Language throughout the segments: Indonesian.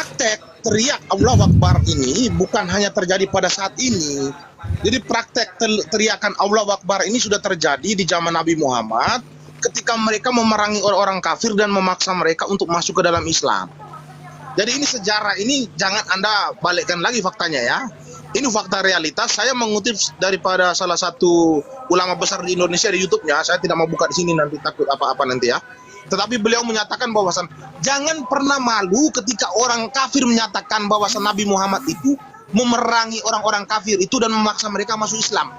praktek teriak Allahu Akbar ini bukan hanya terjadi pada saat ini. Jadi praktek teriakan Allahu Akbar ini sudah terjadi di zaman Nabi Muhammad ketika mereka memerangi orang-orang kafir dan memaksa mereka untuk masuk ke dalam Islam. Jadi ini sejarah ini jangan Anda balikkan lagi faktanya ya. Ini fakta realitas. Saya mengutip daripada salah satu ulama besar di Indonesia di YouTube-nya. Saya tidak mau buka di sini nanti takut apa-apa nanti ya. Tetapi beliau menyatakan bahwasan jangan pernah malu ketika orang kafir menyatakan bahwasan Nabi Muhammad itu memerangi orang-orang kafir itu dan memaksa mereka masuk Islam.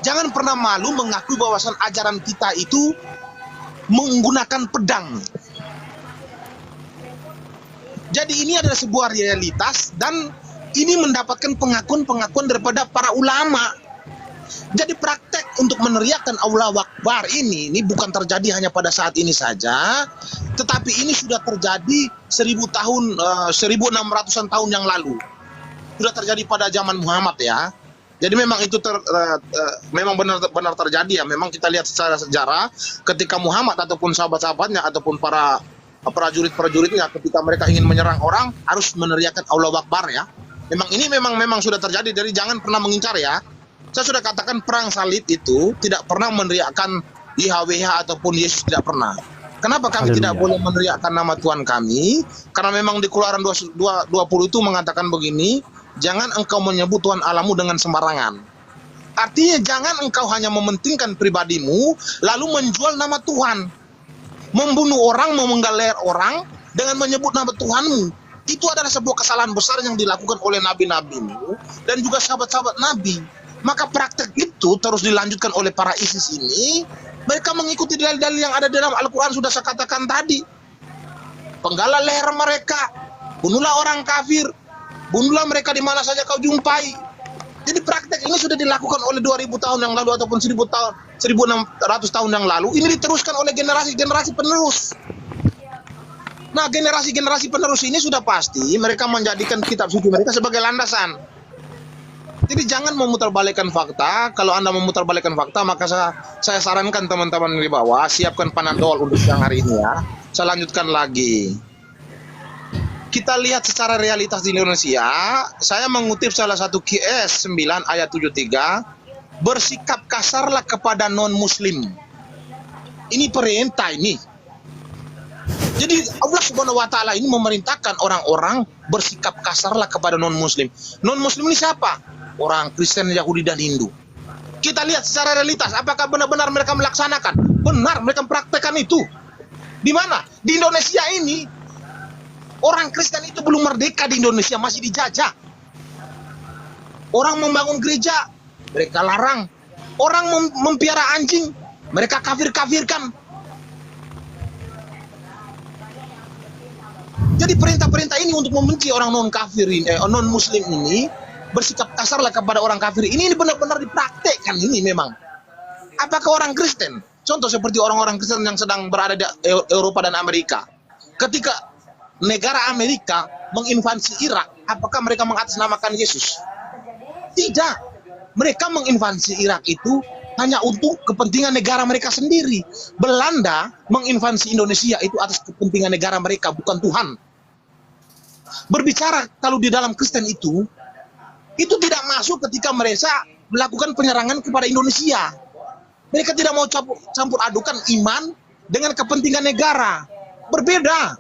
Jangan pernah malu mengakui bahwasan ajaran kita itu menggunakan pedang. Jadi ini adalah sebuah realitas dan ini mendapatkan pengakuan-pengakuan daripada para ulama. Jadi praktek untuk meneriakkan Allahu Akbar ini bukan terjadi hanya pada saat ini saja, tetapi ini sudah terjadi 1600-an tahun yang lalu. Sudah terjadi pada zaman Muhammad ya. Jadi memang itu memang benar terjadi ya. Memang kita lihat secara sejarah ketika Muhammad ataupun sahabat-sahabatnya ataupun para prajurit-prajuritnya ketika mereka ingin menyerang orang harus meneriakkan Allahu Akbar ya. Memang sudah terjadi. Jadi jangan pernah mengincar ya. Saya sudah katakan perang salib itu tidak pernah meneriakkan YHWH ataupun Yesus, tidak pernah. Kenapa kami tidak boleh meneriakkan nama Tuhan kami? Karena memang di Keluaran 20 itu mengatakan begini, jangan engkau menyebut Tuhan Allahmu dengan sembarangan. Artinya jangan engkau hanya mementingkan pribadimu lalu menjual nama Tuhan. Membunuh orang, memenggal leher orang dengan menyebut nama Tuhanmu. Itu adalah sebuah kesalahan besar yang dilakukan oleh nabi-nabimu dan juga sahabat-sahabat nabi. Maka praktek itu terus dilanjutkan oleh para ISIS ini. Mereka mengikuti dalil-dalil yang ada dalam Al-Quran sudah saya katakan tadi. Penggalah leher mereka, bunuhlah orang kafir, bunuhlah mereka di mana saja kau jumpai. Jadi praktek ini sudah dilakukan oleh 2000 tahun yang lalu ataupun 1600 tahun yang lalu. Ini diteruskan oleh generasi-generasi penerus. Nah, generasi-generasi penerus ini sudah pasti mereka menjadikan kitab suci mereka sebagai landasan. Jadi jangan memutarbalikkan fakta. Kalau Anda memutarbalikkan fakta, maka saya sarankan teman-teman di bawah siapkan panadol untuk siang hari ini ya. Saya lanjutkan lagi. Kita lihat secara realitas di Indonesia. Saya mengutip salah satu QS 9 ayat 73. Bersikap kasarlah kepada non-muslim. Ini perintah ini. Jadi Allah Subhanahu wa taala ini memerintahkan orang-orang bersikap kasarlah kepada non-muslim. Non-muslim ini siapa? Orang Kristen, Yahudi, dan Hindu. Kita lihat secara realitas, apakah benar-benar mereka melaksanakan? Benar, mereka mempraktekkan itu. Di mana? Di Indonesia ini, orang Kristen itu belum merdeka di Indonesia, masih dijajah. Orang membangun gereja, mereka larang. Orang mempiara anjing, mereka kafir-kafirkan. Jadi perintah-perintah ini untuk membenci orang non-kafir, non-muslim ini, bersikap kasarlah kepada orang kafir ini benar-benar dipraktekkan ini memang. Apakah orang Kristen? Contoh seperti orang-orang Kristen yang sedang berada di Eropa dan Amerika. Ketika negara Amerika menginvasi Irak, apakah mereka mengatasnamakan Yesus? Tidak. Mereka menginvasi Irak itu hanya untuk kepentingan negara mereka sendiri. Belanda menginvasi Indonesia itu atas kepentingan negara mereka, bukan Tuhan. Berbicara kalau di dalam Kristen itu tidak masuk ketika mereka melakukan penyerangan kepada Indonesia. Mereka tidak mau campur adukan iman dengan kepentingan negara. Berbeda.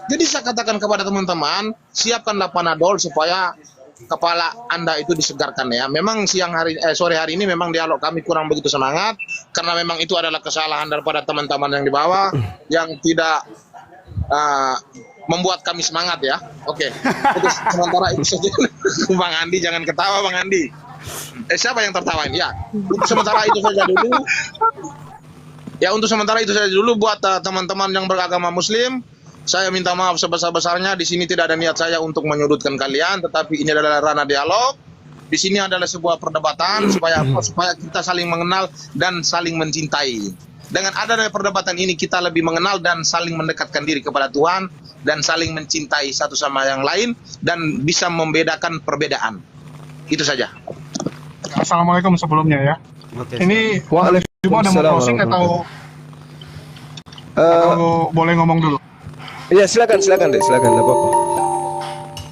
Jadi saya katakan kepada teman-teman, siapkanlah panadol supaya kepala Anda itu disegarkan ya. Memang sore hari ini memang dialog kami kurang begitu semangat karena memang itu adalah kesalahan daripada teman-teman yang di bawah yang tidak membuat kami semangat ya. Oke. Untuk sementara itu saja. Bang Andi jangan ketawa Bang Andi. Siapa yang tertawain? Ya. Untuk sementara itu saja dulu. Ya, untuk sementara itu saja dulu buat teman-teman yang beragama Muslim. Saya minta maaf sebesar-besarnya. Di sini tidak ada niat saya untuk menyudutkan kalian, tetapi ini adalah ranah dialog. Di sini adalah sebuah perdebatan supaya kita saling mengenal dan saling mencintai. Dengan adanya perdebatan ini kita lebih mengenal dan saling mendekatkan diri kepada Tuhan dan saling mencintai satu sama yang lain dan bisa membedakan perbedaan. Itu saja. Assalamualaikum sebelumnya ya. Oke. Ini cuma ada mau closing atau Eh, Atau boleh ngomong dulu? ya silakan deh, silakan nggak apa-apa.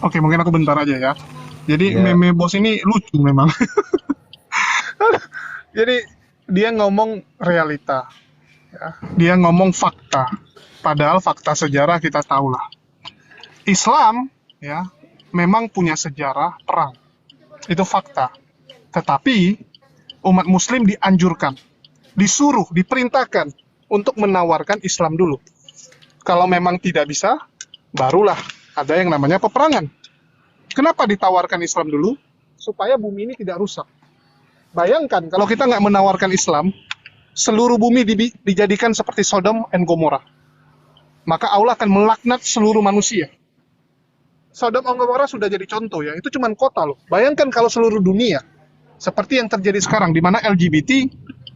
Oke, mungkin aku bentar aja ya. Jadi Ya, meme bos ini lucu memang. Jadi dia ngomong realita, ya. Dia ngomong fakta. Padahal fakta sejarah kita tahu lah. Islam ya memang punya sejarah perang. Itu fakta. Tetapi umat muslim dianjurkan, disuruh, diperintahkan untuk menawarkan Islam dulu. Kalau memang tidak bisa, barulah ada yang namanya peperangan. Kenapa ditawarkan Islam dulu? Supaya bumi ini tidak rusak. Bayangkan kalau kita nggak menawarkan Islam, seluruh bumi dijadikan seperti Sodom dan Gomora. Maka Allah akan melaknat seluruh manusia. Sodom dan Gomora sudah jadi contoh ya, itu cuma kota loh. Bayangkan kalau seluruh dunia, seperti yang terjadi sekarang, di mana LGBT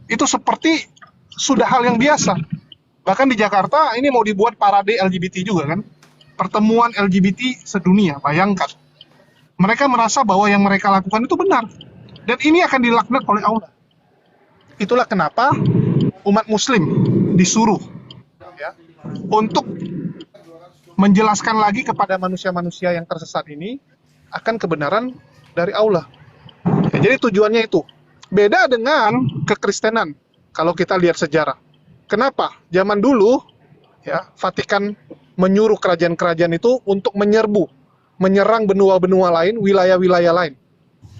itu seperti sudah hal yang biasa. Bahkan di Jakarta ini mau dibuat parade LGBT juga kan, pertemuan LGBT sedunia, bayangkan. Mereka merasa bahwa yang mereka lakukan itu benar, dan ini akan dilaknat oleh Allah. Itulah kenapa umat muslim disuruh ya, untuk menjelaskan lagi kepada manusia-manusia yang tersesat ini akan kebenaran dari Allah. Ya, jadi tujuannya itu. Beda dengan kekristenan kalau kita lihat sejarah. Kenapa? Zaman dulu ya, Vatikan menyuruh kerajaan-kerajaan itu untuk menyerang benua-benua lain, wilayah-wilayah lain.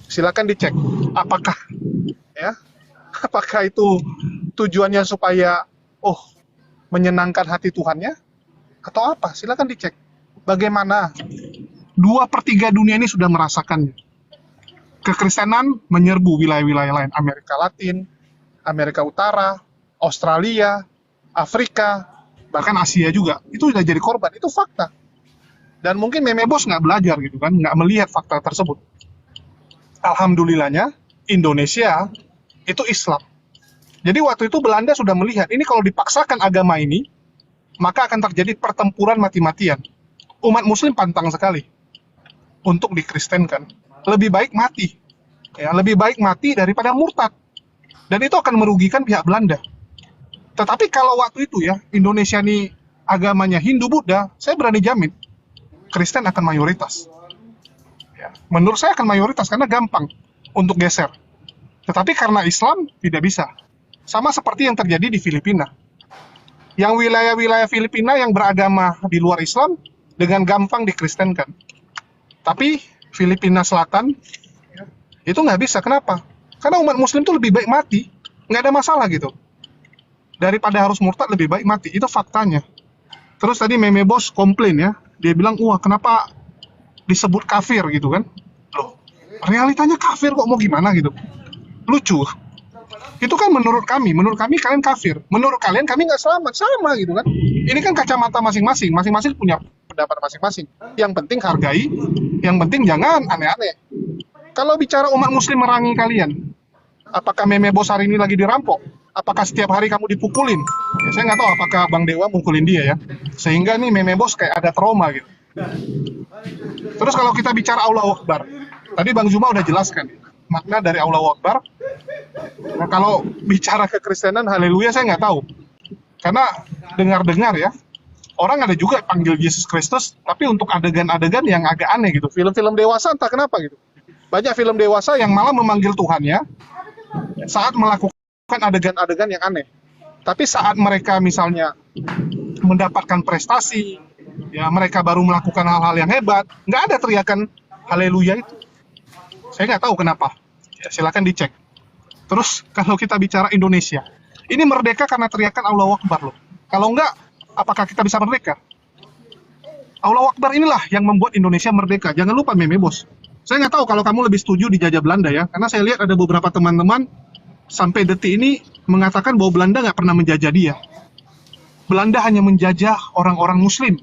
Silakan dicek apakah ya, apakah itu tujuannya supaya menyenangkan hati Tuhannya atau apa? Silakan dicek. Bagaimana 2/3 dunia ini sudah merasakannya. Kekristenan menyerbu wilayah-wilayah lain, Amerika Latin, Amerika Utara, Australia, Afrika, bahkan Asia juga. Itu sudah jadi korban, itu fakta. Dan mungkin meme bos nggak belajar gitu kan, nggak melihat fakta tersebut. Alhamdulillahnya, Indonesia itu Islam. Jadi waktu itu Belanda sudah melihat, ini kalau dipaksakan agama ini, maka akan terjadi pertempuran mati-matian. Umat muslim pantang sekali untuk dikristenkan. Lebih baik mati. Ya, lebih baik mati daripada murtad. Dan itu akan merugikan pihak Belanda. Tetapi kalau waktu itu ya, Indonesia ini agamanya Hindu-Buddha, saya berani jamin, Kristen akan mayoritas. Ya, menurut saya akan mayoritas, karena gampang untuk geser. Tetapi karena Islam, tidak bisa. Sama seperti yang terjadi di Filipina. Yang wilayah-wilayah Filipina yang beragama di luar Islam dengan gampang dikristenkan. Tapi Filipina Selatan itu nggak bisa. Kenapa? Karena umat muslim itu lebih baik mati, nggak ada masalah gitu. Daripada harus murtad, lebih baik mati. Itu faktanya. Terus tadi meme bos komplain ya, dia bilang, wah kenapa disebut kafir gitu kan? Loh, realitanya kafir kok, mau gimana gitu? Lucu. Itu kan menurut kami kalian kafir, menurut kalian kami nggak selamat, sama gitu kan. Ini kan kacamata masing-masing punya pendapat masing-masing. Yang penting hargai, yang penting jangan aneh-aneh. Kalau bicara umat muslim merangi kalian, apakah meme bos hari ini lagi dirampok? Apakah setiap hari kamu dipukulin? Ya, saya nggak tahu apakah Bang Dewa mukulin dia ya, sehingga nih meme bos kayak ada trauma gitu. Terus kalau kita bicara Allahu Akbar, tadi Bang Zuma udah jelaskan makna dari Allahu Akbar. Nah, kalau bicara kekristenan, haleluya saya nggak tahu. Karena dengar-dengar ya, orang ada juga panggil Yesus Kristus, tapi untuk adegan-adegan yang agak aneh gitu. Film-film dewasa entah kenapa gitu. Banyak film dewasa yang malah memanggil Tuhannya saat melakukan adegan-adegan yang aneh. Tapi saat mereka misalnya mendapatkan prestasi, ya mereka baru melakukan hal-hal yang hebat, nggak ada teriakan haleluya itu. Saya nggak tahu kenapa. Ya, silakan dicek. Terus kalau kita bicara Indonesia, ini merdeka karena teriakan Allahu Akbar loh. Kalau enggak, apakah kita bisa merdeka? Allahu Akbar inilah yang membuat Indonesia merdeka. Jangan lupa meme bos. Saya nggak tahu kalau kamu lebih setuju dijajah Belanda ya, karena saya lihat ada beberapa teman-teman sampai detik ini mengatakan bahwa Belanda nggak pernah menjajah dia. Belanda hanya menjajah orang-orang Muslim.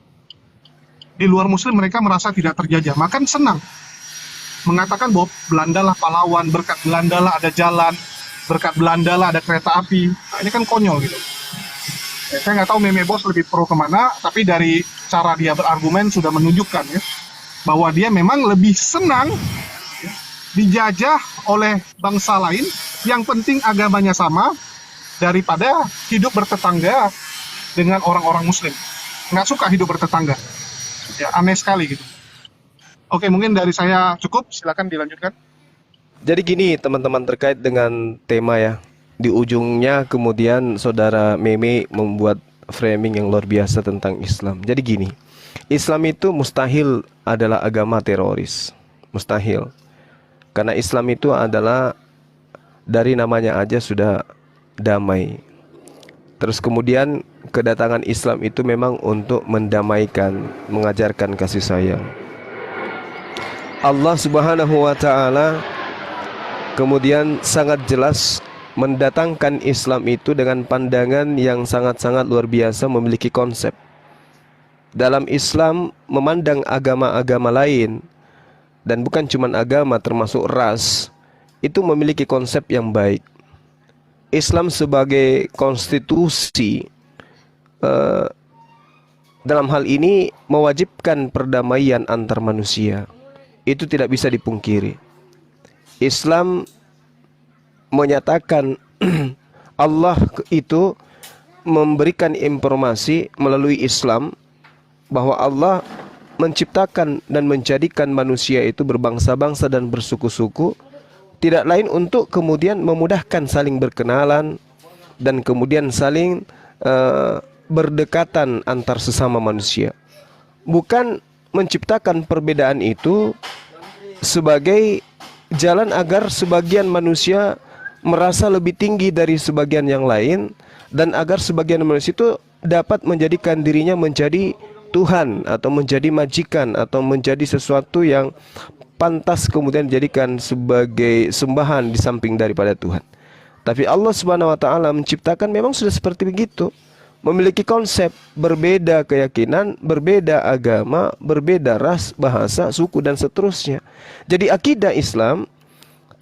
Di luar Muslim mereka merasa tidak terjajah, makan senang. Mengatakan bahwa Belanda lah pahlawan, berkat Belanda lah ada jalan, berkat Belanda lah ada kereta api. Nah, ini kan konyol gitu. Ya, saya nggak tahu meme bos lebih pro kemana, tapi dari cara dia berargumen sudah menunjukkan ya, bahwa dia memang lebih senang ya, dijajah oleh bangsa lain yang penting agamanya sama, daripada hidup bertetangga dengan orang-orang Muslim. Nggak suka hidup bertetangga. Ya, aneh sekali gitu. Oke, mungkin dari saya cukup. Silakan dilanjutkan. Jadi gini teman-teman, terkait dengan tema ya. Di ujungnya kemudian saudara Meme membuat framing yang luar biasa tentang Islam. Jadi gini, Islam itu mustahil adalah agama teroris. Mustahil. Karena Islam itu adalah, dari namanya aja sudah damai. Terus kemudian kedatangan Islam itu memang untuk mendamaikan, mengajarkan kasih sayang. Allah Subhanahu wa taala kemudian sangat jelas mendatangkan Islam itu dengan pandangan yang sangat-sangat luar biasa, memiliki konsep. Dalam Islam memandang agama-agama lain, dan bukan cuma agama, termasuk ras, itu memiliki konsep yang baik. Islam sebagai konstitusi dalam hal ini mewajibkan perdamaian antar manusia. Itu tidak bisa dipungkiri. Islam menyatakan Allah itu memberikan informasi melalui Islam bahwa Allah menciptakan dan menjadikan manusia itu berbangsa-bangsa dan bersuku-suku, tidak lain untuk kemudian memudahkan saling berkenalan dan kemudian saling berdekatan antar sesama manusia. Bukan menciptakan perbedaan itu sebagai jalan agar sebagian manusia merasa lebih tinggi dari sebagian yang lain, dan agar sebagian manusia itu dapat menjadikan dirinya menjadi Tuhan atau menjadi majikan atau menjadi sesuatu yang pantas kemudian dijadikan sebagai sembahan di samping daripada Tuhan. Tapi Allah Subhanahu wa taala menciptakan memang sudah seperti begitu. Memiliki konsep, berbeda keyakinan, berbeda agama, berbeda ras, bahasa, suku dan seterusnya. Jadi akidah Islam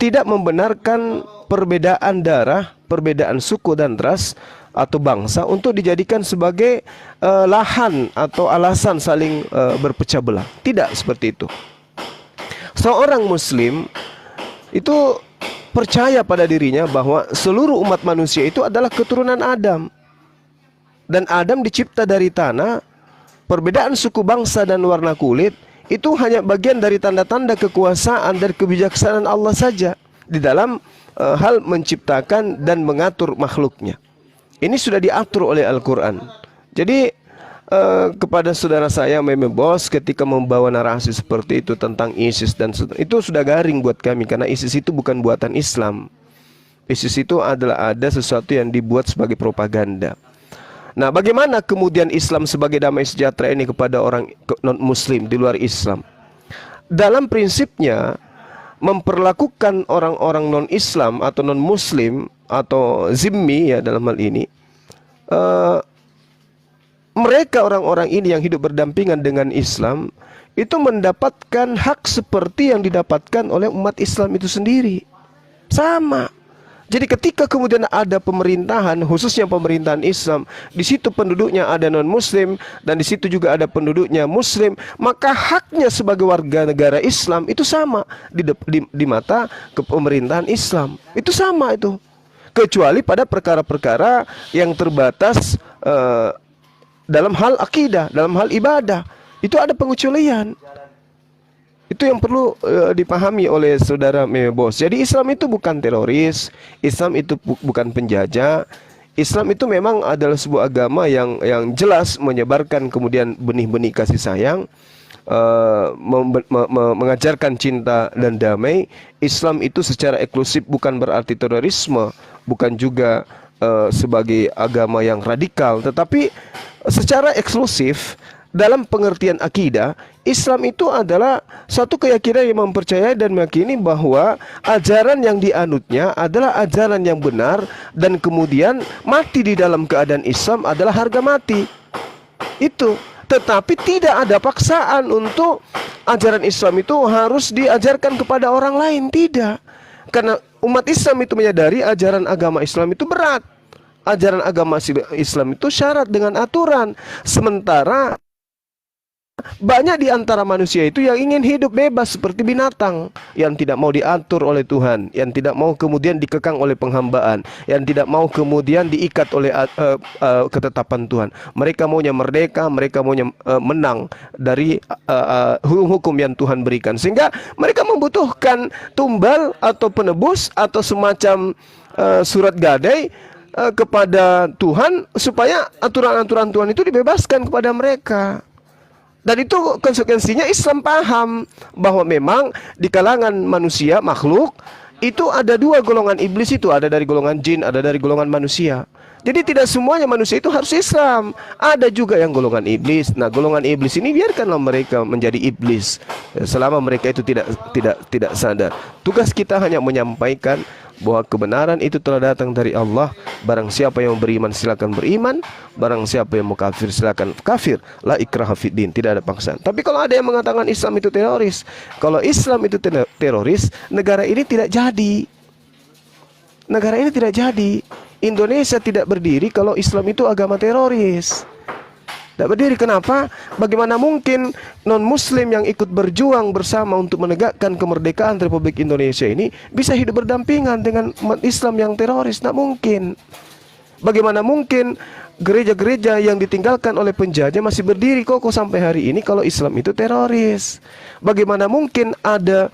tidak membenarkan perbedaan darah, perbedaan suku dan ras atau bangsa untuk dijadikan sebagai lahan atau alasan saling berpecah belah. Tidak seperti itu. Seorang muslim itu percaya pada dirinya bahwa seluruh umat manusia itu adalah keturunan Adam. Dan Adam dicipta dari tanah. Perbedaan suku, bangsa dan warna kulit itu hanya bagian dari tanda-tanda kekuasaan dan kebijaksanaan Allah saja di dalam hal menciptakan dan mengatur makhluknya. Ini sudah diatur oleh Al-Quran. Jadi kepada saudara saya Meme Bos ketika membawa narasi seperti itu tentang ISIS dan itu sudah garing buat kami, karena ISIS itu bukan buatan Islam. ISIS itu adalah ada sesuatu yang dibuat sebagai propaganda. Nah, bagaimana kemudian Islam sebagai damai sejahtera ini kepada orang non-Muslim di luar Islam? Dalam prinsipnya memperlakukan orang-orang non-Islam atau non-Muslim atau zimmi ya dalam hal ini, mereka orang-orang ini yang hidup berdampingan dengan Islam itu mendapatkan hak seperti yang didapatkan oleh umat Islam itu sendiri. Sama. Jadi ketika kemudian ada pemerintahan, khususnya pemerintahan Islam, di situ penduduknya ada non-Muslim dan di situ juga ada penduduknya Muslim, maka haknya sebagai warga negara Islam itu sama di mata pemerintahan Islam. Itu sama itu. Kecuali pada perkara-perkara yang terbatas dalam hal akidah, dalam hal ibadah, itu ada pengecualian. Itu yang perlu dipahami oleh saudara Meme Bos. Jadi Islam itu bukan teroris, Islam itu bukan penjajah. Islam itu memang adalah sebuah agama yang jelas menyebarkan kemudian benih-benih kasih sayang, mengajarkan cinta dan damai. Islam itu secara eksklusif bukan berarti terorisme, bukan juga sebagai agama yang radikal, tetapi secara eksklusif dalam pengertian akidah, Islam itu adalah suatu keyakinan yang mempercayai dan meyakini bahwa ajaran yang dianutnya adalah ajaran yang benar, dan kemudian mati di dalam keadaan Islam adalah harga mati. Itu. Tetapi tidak ada paksaan untuk ajaran Islam itu harus diajarkan kepada orang lain, tidak. Karena umat Islam itu menyadari ajaran agama Islam itu berat. Ajaran agama Islam itu syarat dengan aturan. Sementara banyak di antara manusia itu yang ingin hidup bebas seperti binatang, yang tidak mau diatur oleh Tuhan, yang tidak mau kemudian dikekang oleh penghambaan, yang tidak mau kemudian diikat oleh ketetapan Tuhan. Mereka maunya merdeka, mereka maunya menang dari hukum yang Tuhan berikan. Sehingga mereka membutuhkan tumbal atau penebus atau semacam surat gadai kepada Tuhan supaya aturan-aturan Tuhan itu dibebaskan kepada mereka. Dan itu konsekuensinya Islam paham bahwa memang di kalangan manusia, makhluk, itu ada dua golongan iblis itu. Ada dari golongan jin, ada dari golongan manusia. Jadi tidak semuanya manusia itu harus Islam. Ada juga yang golongan iblis. Nah, golongan iblis ini biarkanlah mereka menjadi iblis selama mereka itu tidak sadar. Tugas kita hanya menyampaikan bahwa kebenaran itu telah datang dari Allah. Barang siapa yang beriman silakan beriman, barang siapa yang mau kafir silakan kafir. La ikraha fiddin, tidak ada paksaan. Tapi kalau ada yang mengatakan Islam itu teroris, kalau Islam itu teroris, negara ini tidak jadi. Negara ini tidak jadi. Indonesia tidak berdiri kalau Islam itu agama teroris. Tidak berdiri. Kenapa? Bagaimana mungkin non-muslim yang ikut berjuang bersama untuk menegakkan kemerdekaan Republik Indonesia ini bisa hidup berdampingan dengan umat Islam yang teroris? Tidak mungkin. Bagaimana mungkin gereja-gereja yang ditinggalkan oleh penjajah masih berdiri kokoh sampai hari ini kalau Islam itu teroris? Bagaimana mungkin ada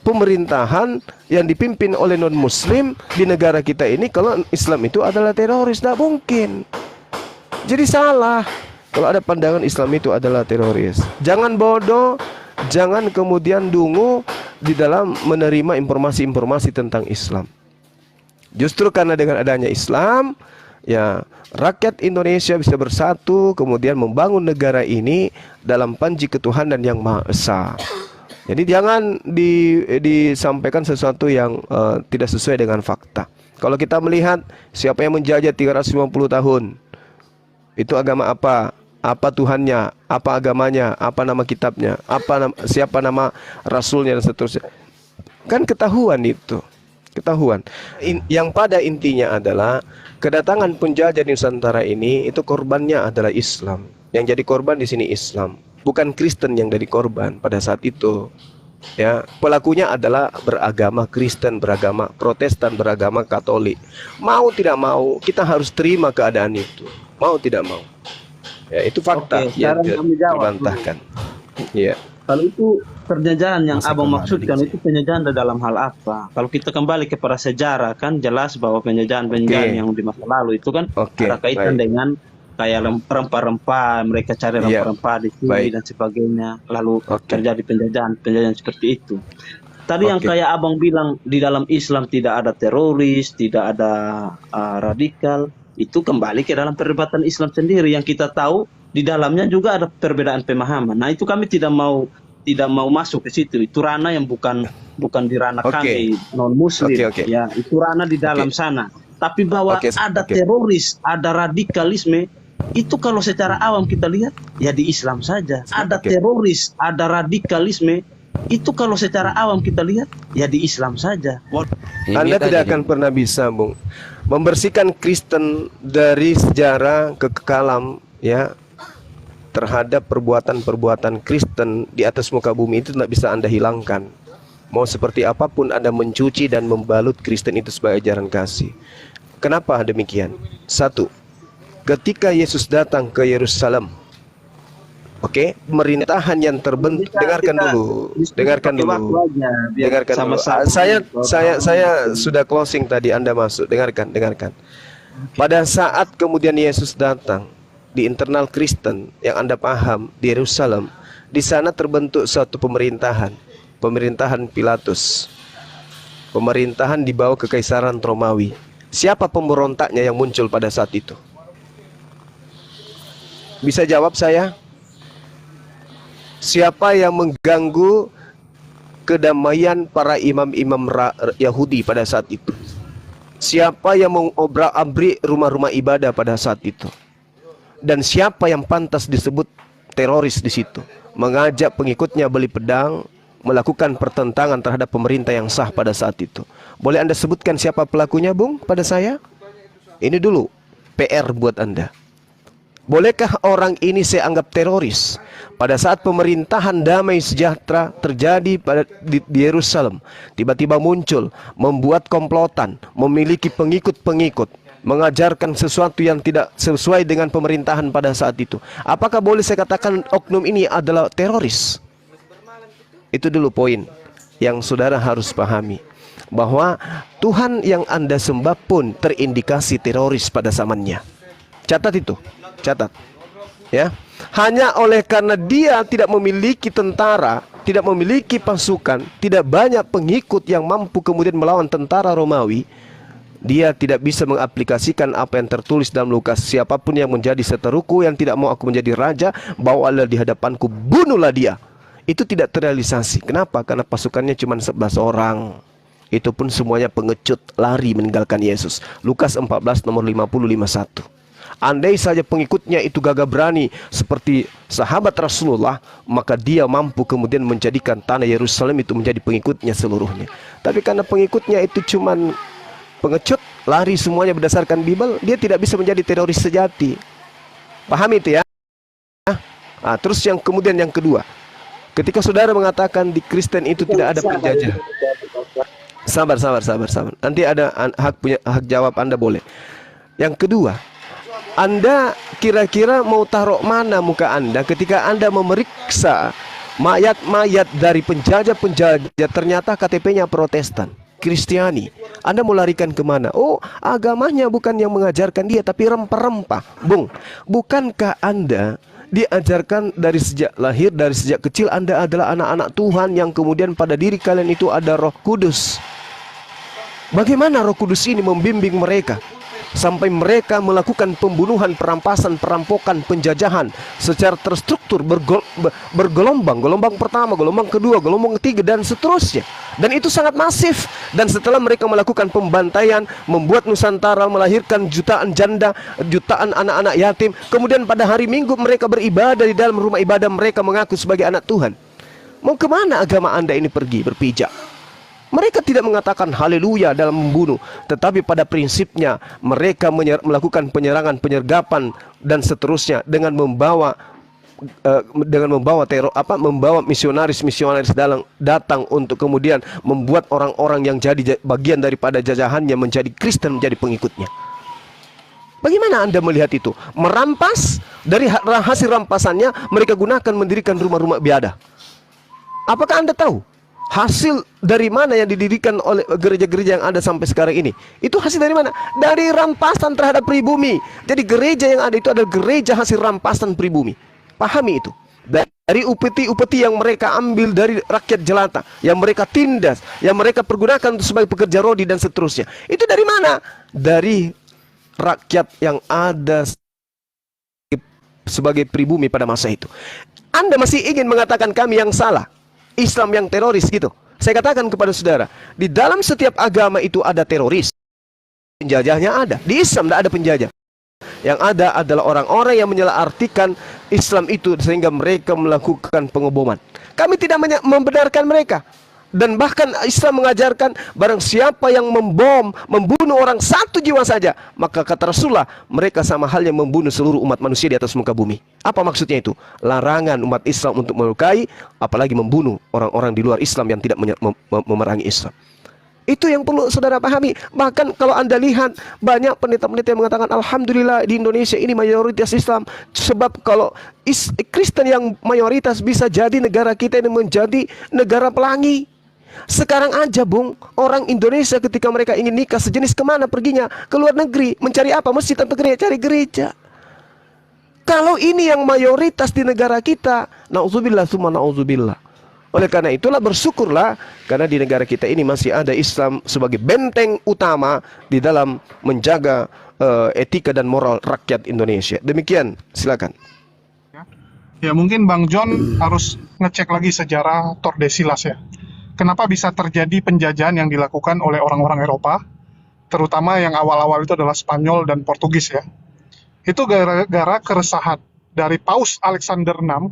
pemerintahan yang dipimpin oleh non-muslim di negara kita ini kalau Islam itu adalah teroris? Tidak mungkin. Jadi salah kalau ada pandangan Islam itu adalah teroris. Jangan bodoh, jangan kemudian dungu di dalam menerima informasi-informasi tentang Islam. Justru karena dengan adanya Islam, ya, rakyat Indonesia bisa bersatu kemudian membangun negara ini dalam panji ketuhanan yang Maha Esa. Jadi jangan disampaikan sesuatu yang tidak sesuai dengan fakta. Kalau kita melihat siapa yang menjajah 350 tahun, itu agama apa? Apa Tuhannya? Apa agamanya? Apa nama kitabnya? Siapa nama rasulnya dan seterusnya? Kan ketahuan itu. Ketahuan. Yang pada intinya adalah kedatangan penjajah di Nusantara ini itu korbannya adalah Islam. Yang jadi korban di sini Islam, bukan Kristen yang jadi korban pada saat itu. Ya, pelakunya adalah beragama Kristen, beragama Protestan, beragama Katolik. Mau tidak mau, kita harus terima keadaan itu. Mau tidak mau. Ya, itu fakta yang terbantahkan. Ya. Kalau itu penjajahan yang Abang maksudkan itu penjajahan dalam hal apa? Kalau kita kembali kepada sejarah kan jelas bahwa penjajahan-penjajahan yang di masa lalu itu kan ada kaitan dengan kayak rempah-rempah, mereka cari rempah-rempah di sini dan sebagainya. Lalu terjadi penjajahan seperti itu. Tadi yang kayak Abang bilang di dalam Islam tidak ada teroris, tidak ada radikal, itu kembali ke dalam perdebatan Islam sendiri yang kita tahu di dalamnya juga ada perbedaan pemahaman. Nah, itu kami tidak mau masuk ke situ. Itu ranah yang bukan di ranah kami non muslim. Ya, itu ranah di dalam sana. Tapi bahwa ada teroris, ada radikalisme, itu kalau secara awam kita lihat ya di Islam saja. Ada teroris, ada radikalisme, itu kalau secara awam kita lihat ya di Islam saja. Anda tidak akan pernah bisa, Bung, membersihkan Kristen dari sejarah kekekalan, ya, terhadap perbuatan-perbuatan Kristen di atas muka bumi itu tidak bisa Anda hilangkan. Mau seperti apapun Anda mencuci dan membalut Kristen itu sebagai ajaran kasih. Kenapa demikian? Satu, ketika Yesus datang ke Yerusalem, pemerintahan yang terbentuk, dengarkan dulu. Saya sudah closing tadi, Anda masuk. Dengarkan. Pada saat kemudian Yesus datang di internal Kristen yang Anda paham di Yerusalem, di sana terbentuk suatu pemerintahan Pilatus. Pemerintahan dibawa ke Kekaisaran Romawi. Siapa pemberontaknya yang muncul pada saat itu? Bisa jawab saya? Siapa yang mengganggu kedamaian para imam-imam Yahudi pada saat itu? Siapa yang mengobrak-abrik rumah-rumah ibadah pada saat itu? Dan siapa yang pantas disebut teroris di situ? Mengajak pengikutnya beli pedang, melakukan pertentangan terhadap pemerintah yang sah pada saat itu. Boleh Anda sebutkan siapa pelakunya, Bung, pada saya? Ini dulu PR buat Anda. Bolehkah orang ini saya anggap teroris? Pada saat pemerintahan damai sejahtera terjadi di Yerusalem, tiba-tiba muncul, membuat komplotan, memiliki pengikut-pengikut, mengajarkan sesuatu yang tidak sesuai dengan pemerintahan pada saat itu. Apakah boleh saya katakan oknum ini adalah teroris? Itu dulu poin yang saudara harus pahami, bahwa Tuhan yang Anda sembah pun terindikasi teroris pada zamannya. Catat itu, catat. Ya, hanya oleh karena dia tidak memiliki tentara, tidak memiliki pasukan, tidak banyak pengikut yang mampu kemudian melawan tentara Romawi, dia tidak bisa mengaplikasikan apa yang tertulis dalam Lukas. Siapapun yang menjadi seteruku, yang tidak mau aku menjadi raja, bawalah di hadapanku, bunuhlah dia. Itu tidak terrealisasi. Kenapa? Karena pasukannya cuma 11 orang. Itu pun semuanya pengecut, lari meninggalkan Yesus. Lukas 14 nomor 50-51. Andai saja pengikutnya itu gagah berani seperti sahabat Rasulullah, maka dia mampu kemudian menjadikan tanah Yerusalem itu menjadi pengikutnya seluruhnya. Tapi karena pengikutnya itu cuman pengecut, lari semuanya berdasarkan Bible, dia tidak bisa menjadi teroris sejati. Paham itu ya? Nah, terus yang kemudian yang kedua, ketika saudara mengatakan di Kristen itu tidak ada penjajah. Sabar. Nanti ada hak jawab Anda boleh. Yang kedua, Anda kira-kira mau taruh mana muka Anda ketika Anda memeriksa mayat-mayat dari penjajah-penjajah, ternyata KTP-nya Protestan, Kristiani. Anda mau larikan kemana? Oh, agamanya bukan yang mengajarkan dia, tapi rempah-rempah. Bung, bukankah Anda diajarkan dari sejak lahir, dari sejak kecil Anda adalah anak-anak Tuhan yang kemudian pada diri kalian itu ada Roh Kudus? Bagaimana Roh Kudus ini membimbing mereka sampai mereka melakukan pembunuhan, perampasan, perampokan, penjajahan secara terstruktur, bergelombang, gelombang pertama, gelombang kedua, gelombang ketiga, dan seterusnya. Dan itu sangat masif. Dan setelah mereka melakukan pembantaian, membuat Nusantara melahirkan jutaan janda, jutaan anak-anak yatim, kemudian pada hari Minggu mereka beribadah di dalam rumah ibadah mereka, mengaku sebagai anak Tuhan. Mau kemana agama Anda ini pergi berpijak? Mereka tidak mengatakan haleluya dalam membunuh, tetapi pada prinsipnya mereka melakukan penyerangan, penyergapan, dan seterusnya dengan membawa membawa misionaris datang untuk kemudian membuat orang-orang yang jadi bagian daripada jajahannya menjadi Kristen, menjadi pengikutnya. Bagaimana Anda melihat itu? Merampas, dari hasil rampasannya mereka gunakan mendirikan rumah-rumah ibadah. Apakah Anda tahu hasil dari mana yang didirikan oleh gereja-gereja yang ada sampai sekarang ini? Itu hasil dari mana? Dari rampasan terhadap pribumi. Jadi gereja yang ada itu adalah gereja hasil rampasan pribumi. Pahami itu. Dari upeti-upeti yang mereka ambil dari rakyat jelata, yang mereka tindas, yang mereka pergunakan sebagai pekerja rodi dan seterusnya. Itu dari mana? Dari rakyat yang ada sebagai pribumi pada masa itu. Anda masih ingin mengatakan kami yang salah, Islam yang teroris gitu? Saya katakan kepada saudara, di dalam setiap agama itu ada teroris. Penjajahnya ada. Di Islam tidak ada penjajah. Yang ada adalah orang-orang yang menyalahartikan Islam itu sehingga mereka melakukan pengeboman. Kami tidak membenarkan mereka. Dan bahkan Islam mengajarkan barang siapa yang membunuh orang satu jiwa saja, maka kata Rasulullah, mereka sama halnya membunuh seluruh umat manusia di atas muka bumi. Apa maksudnya itu? Larangan umat Islam untuk melukai, apalagi membunuh orang-orang di luar Islam yang tidak memerangi Islam. Itu yang perlu saudara pahami. Bahkan kalau Anda lihat, banyak pendeta-pendeta yang mengatakan alhamdulillah di Indonesia ini mayoritas Islam. Sebab kalau Kristen yang mayoritas, bisa jadi negara kita ini menjadi negara pelangi. Sekarang aja Bung, orang Indonesia ketika mereka ingin nikah sejenis kemana perginya? Ke luar negeri. Mencari apa? Masjid atau gereja? Cari gereja. Kalau ini yang mayoritas di negara kita, na'udzubillah summa na'udzubillah. Oleh karena itulah bersyukurlah, karena di negara kita ini masih ada Islam sebagai benteng utama di dalam menjaga etika dan moral rakyat Indonesia. Demikian, silakan. Ya mungkin Bang John harus ngecek lagi sejarah Tordesillas ya. Kenapa bisa terjadi penjajahan yang dilakukan oleh orang-orang Eropa, terutama yang awal-awal itu adalah Spanyol dan Portugis ya. Itu gara-gara keresahan dari Paus Alexander VI,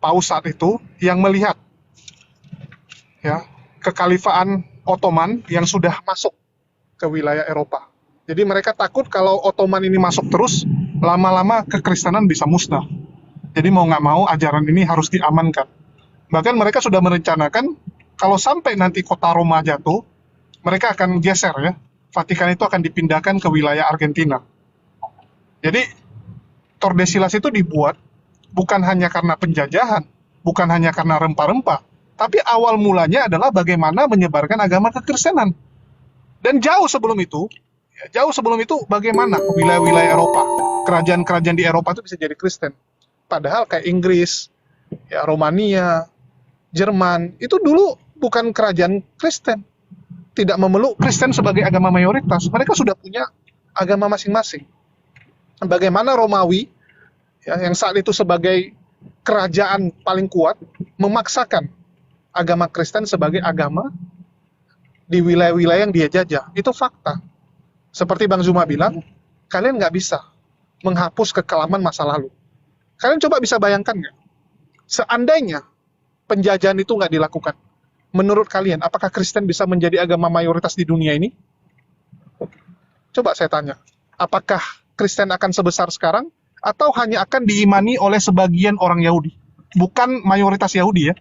Paus saat itu, yang melihat ya kekhalifaan Ottoman yang sudah masuk ke wilayah Eropa. Jadi mereka takut kalau Ottoman ini masuk terus, lama-lama kekristenan bisa musnah. Jadi mau nggak mau ajaran ini harus diamankan. Bahkan mereka sudah merencanakan kalau sampai nanti kota Roma jatuh, mereka akan geser ya. Vatikan itu akan dipindahkan ke wilayah Argentina. Jadi Tordesillas itu dibuat bukan hanya karena penjajahan, bukan hanya karena rempah-rempah, tapi awal mulanya adalah bagaimana menyebarkan agama kekristenan. Dan jauh sebelum itu bagaimana wilayah-wilayah Eropa, kerajaan-kerajaan di Eropa itu bisa jadi Kristen. Padahal kayak Inggris, ya Romania, Jerman, itu dulu bukan kerajaan Kristen. Tidak memeluk Kristen sebagai agama mayoritas. Mereka sudah punya agama masing-masing. Bagaimana Romawi, ya, yang saat itu sebagai kerajaan paling kuat, memaksakan agama Kristen sebagai agama di wilayah-wilayah yang dia jajah. Itu fakta. Seperti Bang Zuma bilang, kalian nggak bisa menghapus kekelaman masa lalu. Kalian coba bisa bayangkan nggak? Seandainya penjajahan itu nggak dilakukan, menurut kalian, apakah Kristen bisa menjadi agama mayoritas di dunia ini? Coba saya tanya, apakah Kristen akan sebesar sekarang, atau hanya akan diimani oleh sebagian orang Yahudi? Bukan mayoritas Yahudi ya,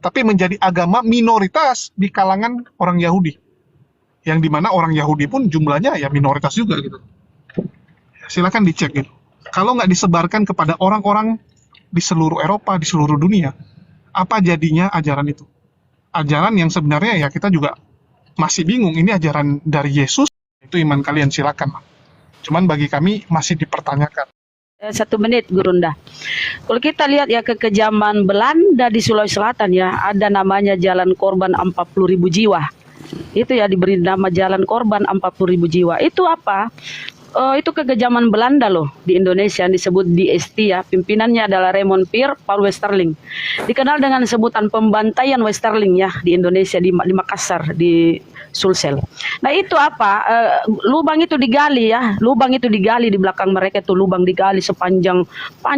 tapi menjadi agama minoritas di kalangan orang Yahudi. Yang dimana orang Yahudi pun jumlahnya ya minoritas juga gitu. Silakan dicek gitu. Kalau nggak disebarkan kepada orang-orang di seluruh Eropa, di seluruh dunia, apa jadinya ajaran itu? Ajaran yang sebenarnya ya kita juga masih bingung, ini ajaran dari Yesus, itu iman kalian, silakan. Cuman bagi kami masih dipertanyakan. 1 menit, Gurunda. Kalau kita lihat ya ke zaman Belanda di Sulawesi Selatan ya, ada namanya Jalan Korban 40.000 jiwa. Itu ya diberi nama Jalan Korban 40.000 jiwa. Itu apa? Itu kekejaman Belanda loh di Indonesia, yang disebut DST ya. Pimpinannya adalah Raymond Peer, Paul Westerling. Dikenal dengan sebutan pembantaian Westerling ya di Indonesia, di Makassar, di Sulsel. Nah itu apa? Lubang itu digali ya, lubang itu digali di belakang mereka, itu lubang digali sepanjang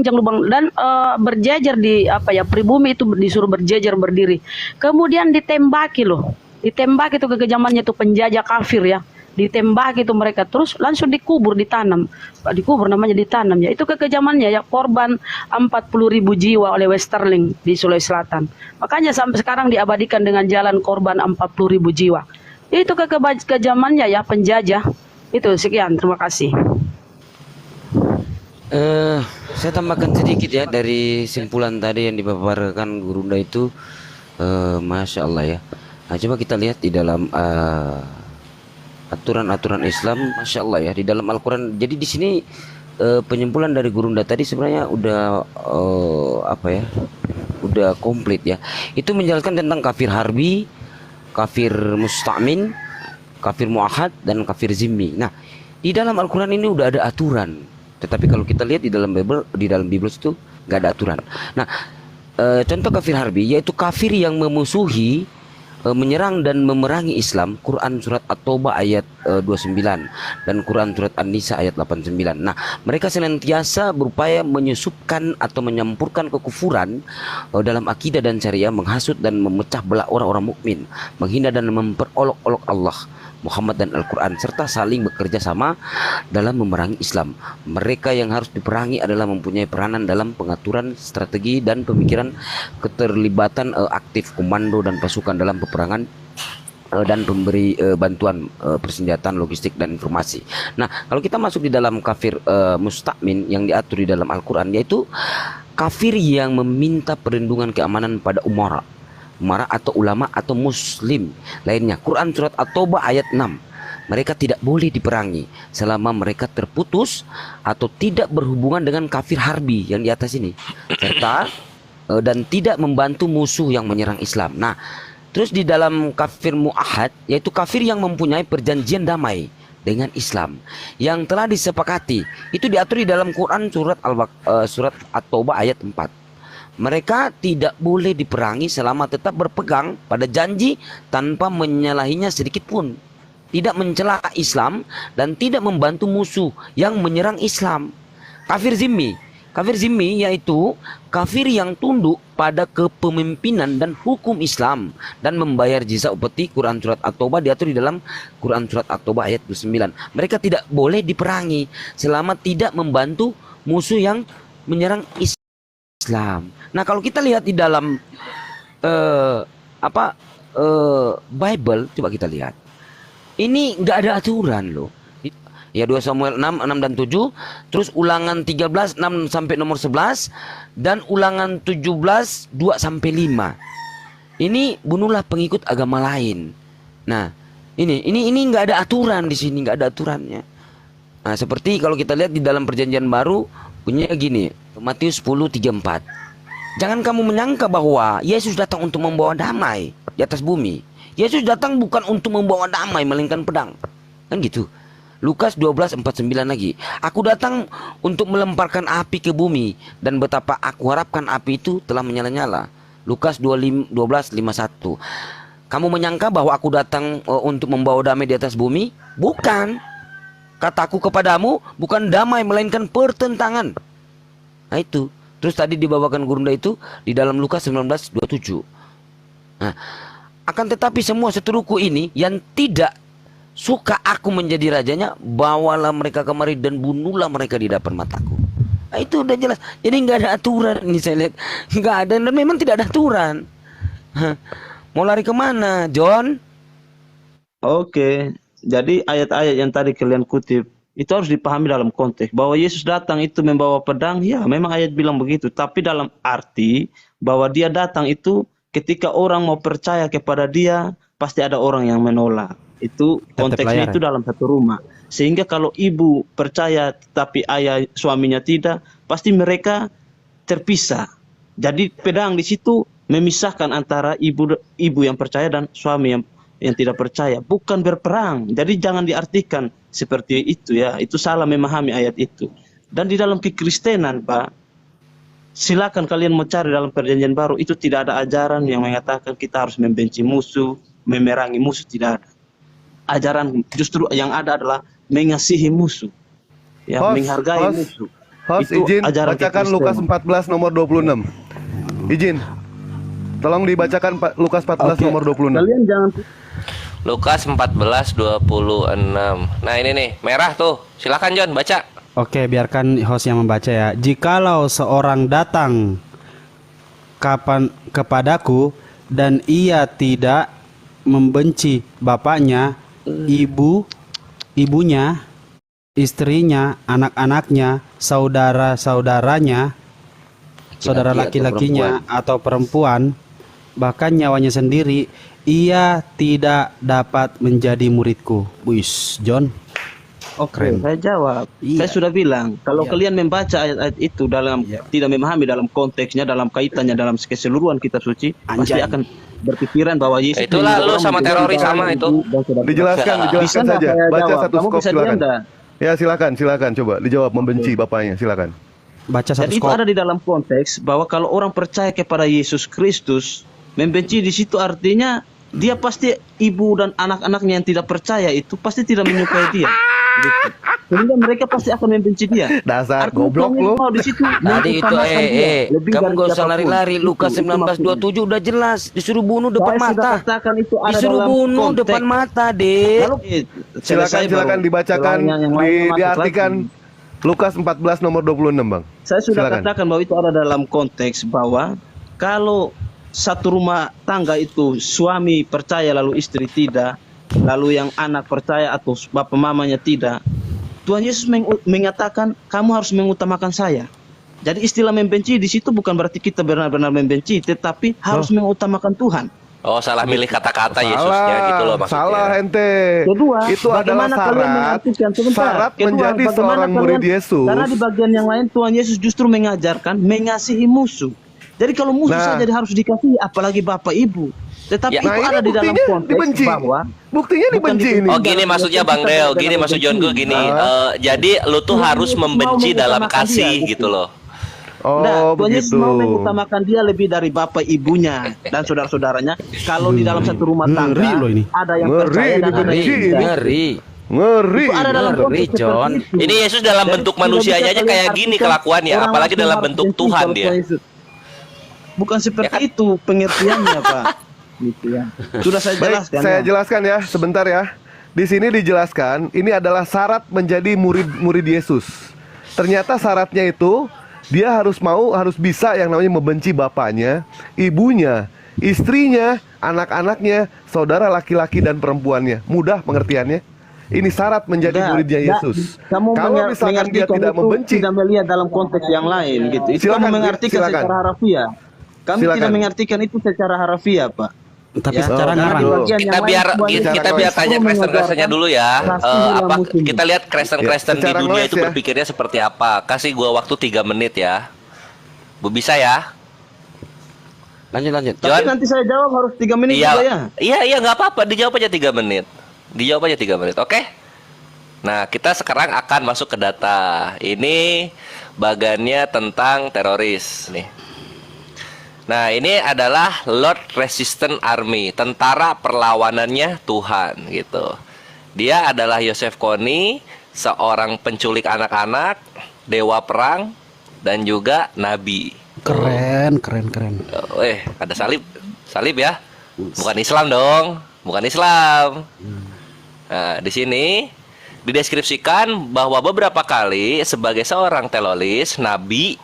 lubang, dan berjejer di apa ya, pribumi itu disuruh berjejer berdiri. Kemudian ditembaki loh, ditembak itu kekejamannya itu penjajah kafir ya. Ditembak itu mereka, terus langsung dikubur, ditanam. Dikubur namanya ditanam ya. Itu kekejamannya ya, korban 40.000 jiwa oleh Westerling di Sulawesi Selatan. Makanya sampai sekarang diabadikan dengan Jalan Korban 40.000 jiwa. Itu kekejamannya ya, penjajah. Itu sekian, terima kasih. Saya tambahkan sedikit ya dari simpulan tadi yang dipaparkan Gurunda itu, Masya Allah ya. Nah, coba kita lihat di dalam aturan-aturan Islam, Masya Allah ya, di dalam Al-Quran. Jadi di sini penyimpulan dari Gurunda tadi sebenarnya udah apa ya, udah komplit ya. Itu menjelaskan tentang kafir harbi, kafir musta'min, kafir mu'ahad, dan kafir zimmi. Nah, di dalam Al-Quran ini udah ada aturan. Tetapi kalau kita lihat di dalam Bible itu nggak ada aturan. Nah, contoh kafir harbi yaitu kafir yang memusuhi, menyerang dan memerangi Islam. Quran surat At-Taubah ayat 29 dan Quran surat An-Nisa ayat 89. Nah, mereka senantiasa berupaya menyusupkan atau menyampurkan kekufuran dalam akidah dan syariah, menghasut dan memecah belah orang-orang mukmin, menghina dan memperolok-olok Allah, Muhammad dan Al-Quran, serta saling bekerja sama dalam memerangi Islam. Mereka yang harus diperangi adalah mempunyai peranan dalam pengaturan strategi dan pemikiran, keterlibatan aktif komando dan pasukan dalam peperangan, dan pemberi bantuan persenjataan, logistik, dan informasi. Nah, kalau kita masuk di dalam kafir musta'min yang diatur di dalam Al-Quran, yaitu kafir yang meminta perlindungan keamanan pada umara atau ulama atau muslim lainnya. Quran surat At-Taubah ayat 6. Mereka tidak boleh diperangi selama mereka terputus atau tidak berhubungan dengan kafir harbi yang di atas ini, serta dan tidak membantu musuh yang menyerang Islam. Nah, terus di dalam kafir mu'ahad, yaitu kafir yang mempunyai perjanjian damai dengan Islam yang telah disepakati. Itu diatur di dalam Quran surat At-Taubah ayat 4. Mereka tidak boleh diperangi selama tetap berpegang pada janji tanpa menyalahinya sedikit pun, tidak mencela Islam dan tidak membantu musuh yang menyerang Islam. Kafir zimmi Kafir zimmi yaitu kafir yang tunduk pada kepemimpinan dan hukum Islam dan membayar jizya upeti. Quran surat At-Taubah diatur di dalam Quran surat At-Taubah ayat 29. Mereka tidak boleh diperangi selama tidak membantu musuh yang menyerang Islam. Nah, kalau kita lihat di dalam Bible, coba kita lihat. Ini nggak ada aturan loh. Ya 2 Samuel 6, 6 dan 7. Terus ulangan 13, 6 sampai nomor 11. Dan ulangan 17, 2 sampai 5. Ini bunuhlah pengikut agama lain. Nah, ini nggak ada aturan di sini, nggak ada aturannya. Nah, seperti kalau kita lihat di dalam perjanjian baru, punya gini, Matius 10:34. Jangan kamu menyangka bahwa Yesus datang untuk membawa damai di atas bumi. Yesus datang bukan untuk membawa damai, melainkan pedang. Kan gitu. Lukas 12:49 lagi. Aku datang untuk melemparkan api ke bumi, dan betapa aku harapkan api itu telah menyala-nyala. Lukas 12:51. Kamu menyangka bahwa aku datang untuk membawa damai di atas bumi? Bukan. Kataku kepadamu, bukan damai melainkan pertentangan. Nah itu. Terus tadi dibawakan Gurunda itu di dalam Lukas 19:27. Nah, akan tetapi semua seteruku ini yang tidak suka aku menjadi rajanya, bawalah mereka kemari dan bunuhlah mereka di depan mataku. Nah, itu udah jelas. Jadi nggak ada aturan ini, saya lihat nggak ada, dan memang tidak ada aturan. Mau lari kemana, John? Oke, jadi ayat-ayat yang tadi kalian kutip itu harus dipahami dalam konteks bahwa Yesus datang itu membawa pedang. Ya, memang ayat bilang begitu. Tapi dalam arti bahwa dia datang itu ketika orang mau percaya kepada dia, pasti ada orang yang menolak. Itu konteksnya itu dalam satu rumah. Sehingga kalau ibu percaya tapi ayah suaminya tidak, pasti mereka terpisah. Jadi pedang di situ memisahkan antara ibu yang percaya dan suami yang tidak percaya, bukan berperang. Jadi jangan diartikan seperti itu ya. Itu salah memahami ayat itu. Dan di dalam kekristenan, Pak, silakan kalian mau cari dalam perjanjian baru, itu tidak ada ajaran yang mengatakan kita harus membenci musuh, memerangi musuh, tidak ada. Ajaran justru yang ada adalah mengasihi musuh, ya, menghargai musuh. Itu izin bacakan Lukas 14 nomor 26. Izin, tolong dibacakan Lukas 14 nomor 26. Kalian jangan. Lukas 14:26. Nah ini nih merah tuh, silakan John baca. Oke, biarkan host yang membaca ya. Jikalau seorang datang kepadaku dan ia tidak membenci bapaknya, ibunya, istrinya, anak-anaknya, saudara-saudaranya, saudara laki-lakinya atau perempuan, bahkan nyawanya sendiri, ia tidak dapat menjadi muridku. Wis, John. Oke, saya jawab. Saya sudah bilang, kalau kalian membaca ayat-ayat itu dalam tidak memahami dalam konteksnya, dalam kaitannya, dalam keseluruhan kitab suci, pasti akan berpikiran bahwa Yesus itulah lu sama teroris sama itu. Dijelaskan saja. Baca satu skop silakan. Ya silakan coba dijawab membenci bapaknya, silakan. Baca satu skop. Jadi itu ada di dalam konteks bahwa kalau orang percaya kepada Yesus Kristus, membenci di situ artinya dia pasti ibu dan anak-anaknya yang tidak percaya itu pasti tidak menyukai dia. Gitu. Sehingga mereka pasti akan membenci dia. Dasar goblok lu. Tadi itu kamu gak usah lari-lari. Lukas 19:27 udah jelas. Disuruh bunuh depan mata. Disuruh bunuh depan mata, Dek. Silakan dibacakan, diartikan Lukas 14 nomor 26, Bang. Saya sudah katakan bahwa itu ada dalam konteks bahwa kalau satu rumah tangga itu suami percaya lalu istri tidak, lalu yang anak percaya atau bapak mamanya tidak, Tuhan Yesus mengatakan kamu harus mengutamakan saya. Jadi istilah membenci di situ bukan berarti kita benar-benar membenci, tetapi harus mengutamakan Tuhan. Oh, salah milih kata-kata Yesusnya gitu loh maksudnya. Salah ente. Kedua, itu adalah syarat menjadi seorang murid Yesus. Karena di bagian yang lain Tuhan Yesus justru mengajarkan mengasihi musuh. Jadi kalau musuh saja harus dikasihi, apalagi bapak ibu. Tetapi itu ada di dalam konteks bahwa buktinya dibenci ini. Oh gini maksudnya Bang Del, gini maksud John gue gini. Jadi lu tuh harus membenci dalam kasih gitu loh. Oh Tuhan Yesus mau begitu. mengutamakan dia lebih dari bapak ibunya dan saudara-saudaranya. Kalau di dalam satu rumah tangga ada yang percaya dan ada yang tidak. Ngeri. Itu ada dalam Ngeri, konteks John. seperti itu. Ini Yesus dalam Jadi bentuk tidak manusianya bisa aja kayak kalian gini artikan kelakuannya, orang apalagi langsung dalam harus bentuk benci Tuhan kalau dia. Tuhan Yesus. Bukan seperti Ya kan? itu pengertiannya, Pak. Gitu ya. Sudah saya Baik, jelaskan. saya ya. jelaskan ya, sebentar ya. Di sini dijelaskan, ini adalah syarat menjadi murid Yesus. Ternyata syaratnya itu dia harus bisa yang namanya membenci bapaknya, ibunya, istrinya, anak-anaknya, saudara laki-laki dan perempuannya. Mudah pengertiannya. Ini syarat menjadi muridnya Yesus. Kamu Kalau misalkan dia mengartikan tidak itu membenci, tidak melihat dalam konteks yang lain gitu. Itu Silakan, kamu mengartikan silakan. secara harfiah. Kami Silakan. tidak mengartikan itu secara harfiah, Pak. Tapi Ya. secara Karena ngarang. di bagian Kita yang biar lain semuanya kita biar ngeles. tanya Kristen-Kristennya dulu ya. Apa kita lihat Kristen-Kristen Ya, di secara dunia ngeles itu ya. berpikirnya seperti apa? Kasih gua waktu 3 menit ya. Bu bisa ya? Lanjut. Tapi John? nanti saya jawab harus 3 menit Iya, juga ya. iya nggak apa-apa. Dijawab aja 3 menit. Dijawab aja 3 menit. Oke? Nah, kita sekarang akan masuk ke data. Ini bagannya tentang teroris nih. Nah, ini adalah Lord Resistance Army, tentara perlawanannya Tuhan gitu. Dia adalah Joseph Kony, seorang penculik anak-anak, dewa perang dan juga nabi. Keren. Ada salib ya? Bukan Islam dong, bukan Islam. Nah, di sini dideskripsikan bahwa beberapa kali sebagai seorang teroris, nabi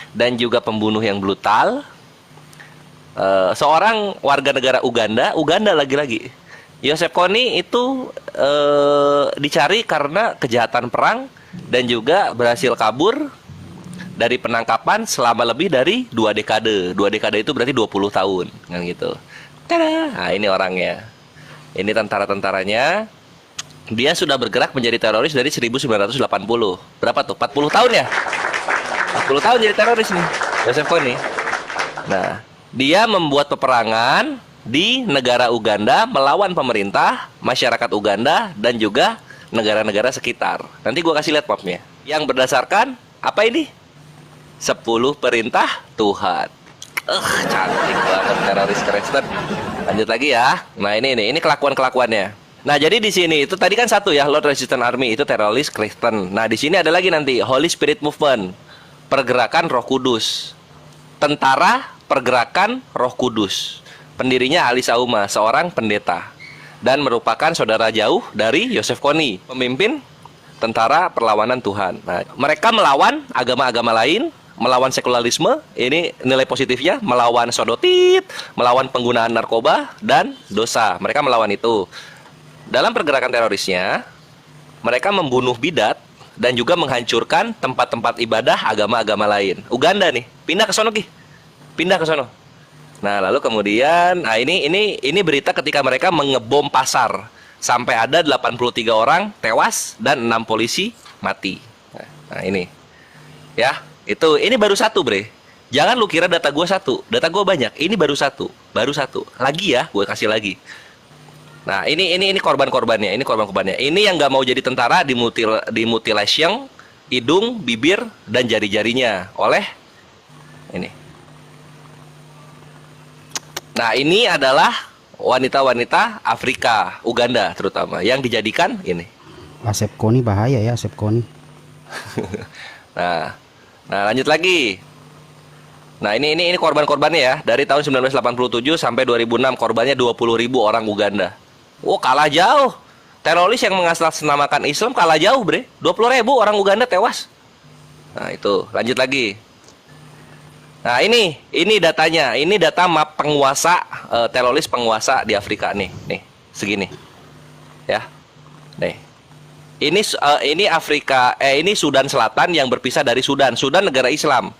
dan juga pembunuh yang brutal, seorang warga negara Uganda lagi-lagi. Joseph Kony itu dicari karena kejahatan perang dan juga berhasil kabur dari penangkapan selama lebih dari 2 dekade. 2 dekade itu berarti 20 tahun kan gitu. Tada! Nah, ini orangnya. Ini tentara-tentaranya. Dia sudah bergerak menjadi teroris dari 1980. Berapa tuh? 40 tahun ya? 40 tahun jadi teroris nih, Joseph Kony. Nah, dia membuat peperangan di negara Uganda melawan pemerintah, masyarakat Uganda, dan juga negara-negara sekitar. Nanti gua kasih lihat mapnya. Yang berdasarkan, apa ini? 10 perintah Tuhan. Cantik banget teroris Kristen. Lanjut lagi ya. Nah, ini kelakuan-kelakuannya. Nah, jadi di sini itu tadi kan satu ya, Lord Resistance Army itu teroris Kristen. Nah, di sini ada lagi nanti Holy Spirit Movement, pergerakan Roh Kudus. Tentara pergerakan Roh Kudus. Pendirinya Ali Sauma, seorang pendeta dan merupakan saudara jauh dari Joseph Kony, pemimpin tentara perlawanan Tuhan. Nah, mereka melawan agama-agama lain, melawan sekularisme, ini nilai positifnya, melawan sodotit, melawan penggunaan narkoba dan dosa. Mereka melawan itu. Dalam pergerakan terorisnya, mereka membunuh bidat dan juga menghancurkan tempat-tempat ibadah agama-agama lain. Uganda nih, pindah ke sono Ki. Pindah ke sono. Nah, lalu kemudian, nah ini berita ketika mereka mengebom pasar sampai ada 83 orang tewas dan 6 polisi mati. Nah, ini. Ya, ini baru satu, Bre. Jangan lu kira data gua satu, data gua banyak. Ini baru satu. Lagi ya, gue kasih lagi. Nah, ini korban-korbannya, ini korban-korbannya. Ini yang nggak mau jadi tentara dimutilasi hidung, bibir dan jari-jarinya oleh ini. Nah, ini adalah wanita-wanita Afrika, Uganda terutama yang dijadikan ini. Asep Kony bahaya ya, Asep Kony. Nah, lanjut lagi. Nah, ini korban-korbannya ya. Dari tahun 1987 sampai 2006 korbannya 20.000 orang Uganda. Oh, kalah jauh. Teroris yang mengatasnamakan Islam kalah jauh, Bre. 20.000 orang Uganda tewas. Nah, itu. Lanjut lagi. Nah, ini datanya. Ini data map penguasa teroris penguasa di Afrika nih segini. Ya. Nih. Ini Afrika ini Sudan Selatan yang berpisah dari Sudan. Sudan negara Islam.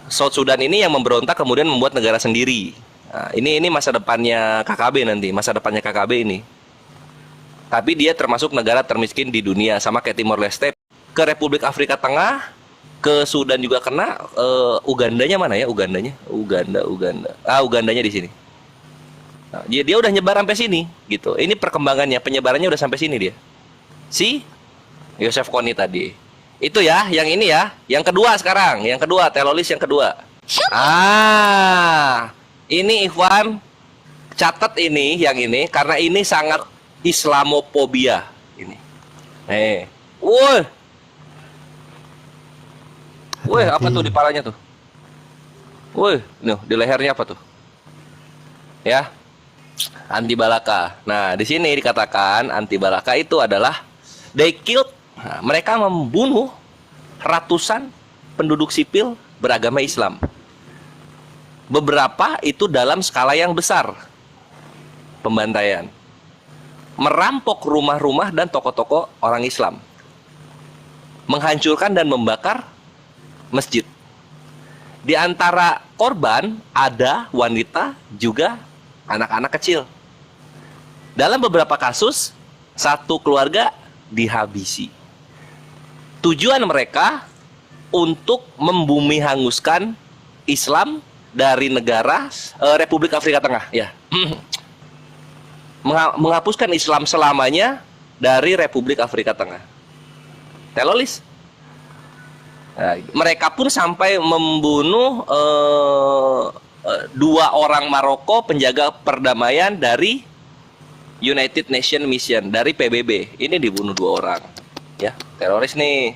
South Sudan ini yang memberontak kemudian membuat negara sendiri. Nah, ini masa depannya KKB nanti, masa depannya KKB ini. Tapi dia termasuk negara termiskin di dunia sama kayak Timor Leste. Ke Republik Afrika Tengah, ke Sudan juga kena. Ugandanya mana ya? Uganda. Ugandanya di sini. Nah, dia udah nyebar sampai sini gitu. Ini perkembangannya, penyebarannya udah sampai sini dia. Si Joseph Kony tadi. Itu ya, yang ini ya. Yang kedua sekarang, teroris yang kedua. Ini Ikhwan catat yang ini karena ini sangat Islamophobia ini. Woi. Woi, apa tuh di palanya tuh? Woi, nih di lehernya apa tuh? Ya, anti balaka. Nah, di sini dikatakan anti balaka itu adalah they killed. Nah, mereka membunuh ratusan penduduk sipil beragama Islam. Beberapa itu dalam skala yang besar pembantaian, merampok rumah-rumah dan toko-toko orang Islam, menghancurkan dan membakar masjid. Di antara korban ada wanita juga anak-anak kecil. Dalam beberapa kasus satu keluarga dihabisi. Tujuan mereka untuk membumi hanguskan Islam dari negara Republik Afrika Tengah, ya. Menghapuskan Islam selamanya dari Republik Afrika Tengah. Teroris. Nah, mereka pun sampai membunuh 2 orang Maroko penjaga perdamaian dari United Nations Mission, dari PBB. Ini dibunuh 2 orang, ya, teroris nih.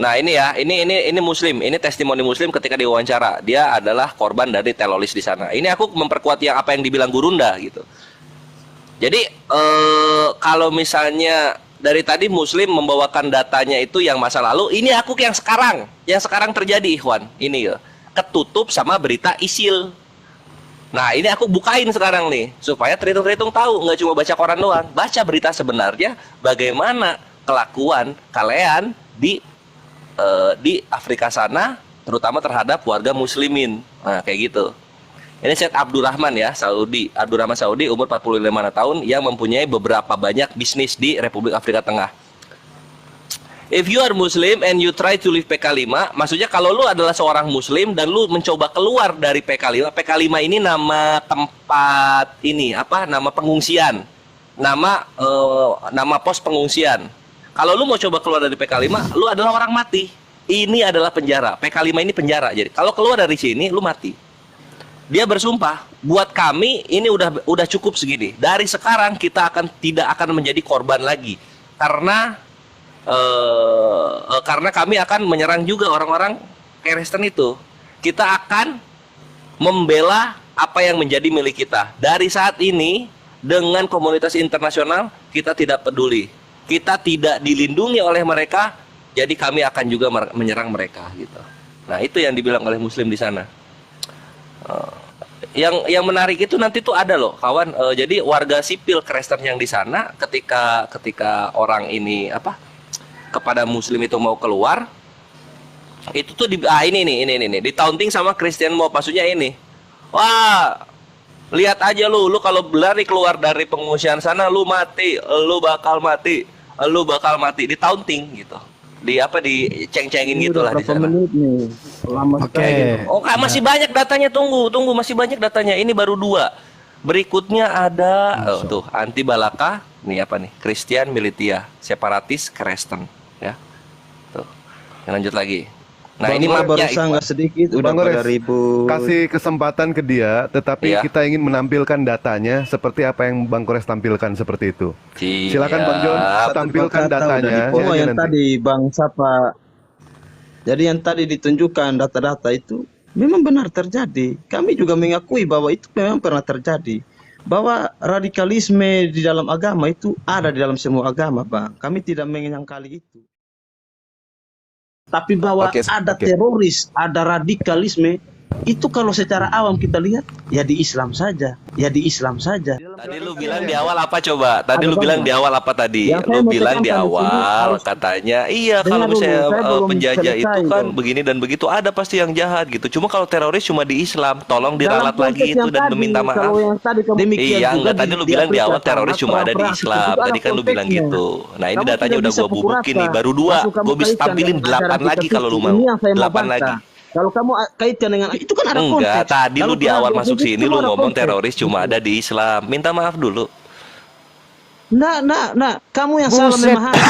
Nah, ini ya, ini Muslim, ini testimoni Muslim ketika diwawancara. Dia adalah korban dari teroris di sana. Ini aku memperkuat yang apa yang dibilang Gurunda gitu. Jadi kalau misalnya dari tadi Muslim membawakan datanya itu yang masa lalu, ini aku yang sekarang terjadi, Ikhwan. Ini ya, ketutup sama berita ISIL. Nah, ini aku bukain sekarang nih supaya terhitung tahu, nggak cuma baca koran doang, baca berita sebenarnya bagaimana kelakuan kalian di Afrika sana, terutama terhadap warga muslimin. Nah, kayak gitu. Ini Syed Abdurrahman ya, Saudi. Abdurrahman Saudi, umur 45 tahun, yang mempunyai beberapa banyak bisnis di Republik Afrika Tengah. If you are Muslim and you try to leave PK5, maksudnya kalau lu adalah seorang Muslim dan lu mencoba keluar dari PK5, PK5 ini nama tempat ini, apa? Nama pengungsian. Nama pos pengungsian. Kalau lu mau coba keluar dari PK5, lu adalah orang mati. Ini adalah penjara. PK5 ini penjara. Jadi kalau keluar dari sini, lu mati. Dia bersumpah, buat kami ini udah cukup segini. Dari sekarang kita tidak akan menjadi korban lagi, karena kami akan menyerang juga orang-orang Kristen itu. Kita akan membela apa yang menjadi milik kita. Dari saat ini dengan komunitas internasional kita tidak peduli. Kita tidak dilindungi oleh mereka, jadi kami akan juga menyerang mereka gitu. Nah, itu yang dibilang oleh Muslim di sana. Yang menarik itu nanti tuh ada loh, kawan. Jadi warga sipil Kristen yang di sana ketika orang ini kepada Muslim itu mau keluar, itu tuh ini ditaunting sama Christian mob. Maksudnya ini, wah, lihat aja lu kalau berlari keluar dari pengungsian sana, lu mati, lu bakal mati, ditaunting gitu. Diceng-cengin gitulah di sana. Menit nih? Oke. Oh, masih banyak datanya, tunggu, masih banyak datanya. Ini baru 2. Berikutnya ada tuh anti balaka, nih apa nih? Christian Militia, separatis Kristen, ya. Tuh. Lanjut lagi. Nah, ini mapnya nggak sedikit, udah pada ribu. Kasih kesempatan ke dia, tetapi Iya. kita ingin menampilkan datanya seperti apa yang Bang Kores tampilkan seperti itu. Silakan Bang John, tampilkan datanya. Oh, yang tadi Bang Sapa. Jadi yang tadi ditunjukkan data-data itu memang benar terjadi. Kami juga mengakui bahwa itu memang pernah terjadi. Bahwa radikalisme di dalam agama itu ada di dalam semua agama, Bang. Kami tidak menyangkali itu. Tapi bahwa ada teroris, ada radikalisme, itu kalau secara awam kita lihat, ya di Islam saja. Tadi lu bilang di awal apa coba? Tadi lu bilang di awal apa tadi? Lu bilang di awal katanya, iya kalau misalnya penjajah itu kan begini dan begitu, ada pasti yang jahat gitu. Cuma kalau teroris cuma di Islam, tolong diralat lagi itu dan meminta maaf. Iya, enggak, tadi lu bilang di awal teroris cuma ada di Islam. Tadi kan lu bilang gitu. Nah, ini datanya udah gua bubukin nih, baru 2. Gua bisa tampilin 8 lagi kalau lu mau. 8 lagi. Kalau kamu kaitkan dengan itu kan ada konteks. Enggak, tadi lu di awal masuk sini lu ngomong teroris cuma ada di Islam. Minta maaf dulu. Nah, kamu yang salah memahami.